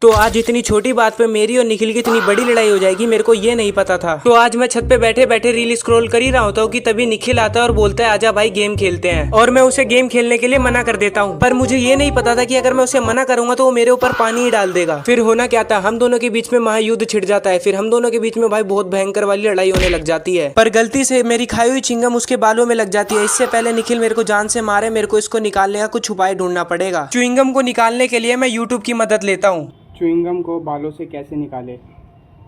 तो आज इतनी छोटी बात पे मेरी और निखिल की इतनी बड़ी लड़ाई हो जाएगी, मेरे को ये नहीं पता था। तो आज मैं छत पे बैठे बैठे रील स्क्रॉल कर ही रहा होता हूँ कि तभी निखिल आता है और बोलता है आजा भाई गेम खेलते हैं, और मैं उसे गेम खेलने के लिए मना कर देता हूँ। पर मुझे ये नहीं पता था कि अगर मैं उसे मना करूंगा तो वो मेरे ऊपर पानी ही डाल देगा। फिर होना क्या था, हम दोनों के बीच में महायुद्ध छिड़ जाता है। फिर हम दोनों के बीच में भाई बहुत भयंकर वाली लड़ाई होने लग जाती है। पर गलती से मेरी खाई हुई चिंगम उसके बालों में लग जाती है। इससे पहले निखिल मेरे को जान से मारे, मेरे को इसको निकालने का कुछ उपाय ढूंढना पड़ेगा। च्युइंगम को निकालने के लिए मैं यूट्यूब की मदद लेता हूँ। च्युइंगम को बालों से कैसे निकाले।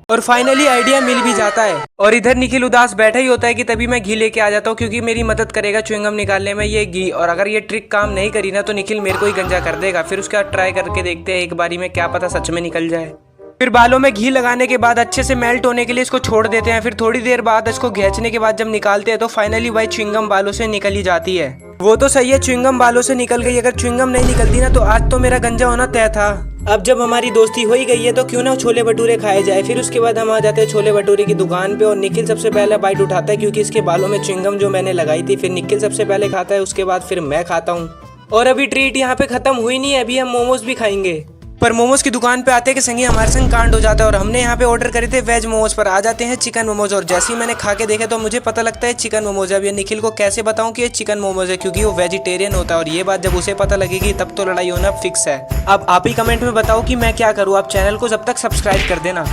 और फाइनली आइडिया मिल भी जाता है। और इधर निखिल उदास बैठा ही होता है कि तभी मैं घी लेके आ जाता हूँ, क्योंकि मेरी मदद करेगा च्युइंगम निकालने में ये घी। और अगर ये ट्रिक काम नहीं करी ना तो निखिल मेरे को ही गंजा कर देगा। फिर उसके बाद ट्राई करके देखते हैं एक बारी में, क्या पता सच में निकल जाए। फिर बालों में घी लगाने के बाद अच्छे से मेल्ट होने के लिए इसको छोड़ देते हैं। फिर थोड़ी देर बाद इसको खींचने के बाद जब निकालते हैं तो फाइनली भाई च्युइंगम बालों से निकल ही जाती है। वो तो सही है, च्युइंगम बालों से निकल गई। अगर च्युइंगम नहीं निकलती ना तो आज तो मेरा गंजा होना तय था। अब जब हमारी दोस्ती हो ही गई है तो क्यों ना छोले भटूरे खाए जाए। फिर उसके बाद हम आ जाते हैं छोले भटूरे की दुकान पे, और निखिल सबसे पहले बाइट उठाता है क्योंकि इसके बालों में च्युइंगम जो मैंने लगाई थी। फिर निखिल सबसे पहले खाता है, उसके बाद फिर मैं खाता हूँ। और अभी ट्रीट यहाँ पे खत्म हुई नहीं है, अभी हम मोमोज भी खाएंगे। पर मोमोज की दुकान पे आते के संगी हमारे संग कांड हो जाता है, और हमने यहाँ पे ऑर्डर करे थे वेज मोमोज, पर आ जाते हैं चिकन मोमोज। और जैसे ही मैंने खा के देखे तो मुझे पता लगता है चिकन मोमोज है। अब ये निखिल को कैसे बताऊं कि ये चिकन मोमोज है, क्योंकि वो वेजिटेरियन होता है। और ये बात जब उसे पता लगेगी तब तो लड़ाई होना फिक्स है। अब आप ही कमेंट में बताओ कि मैं क्या करूँ। आप चैनल को जब तक सब्सक्राइब कर देना।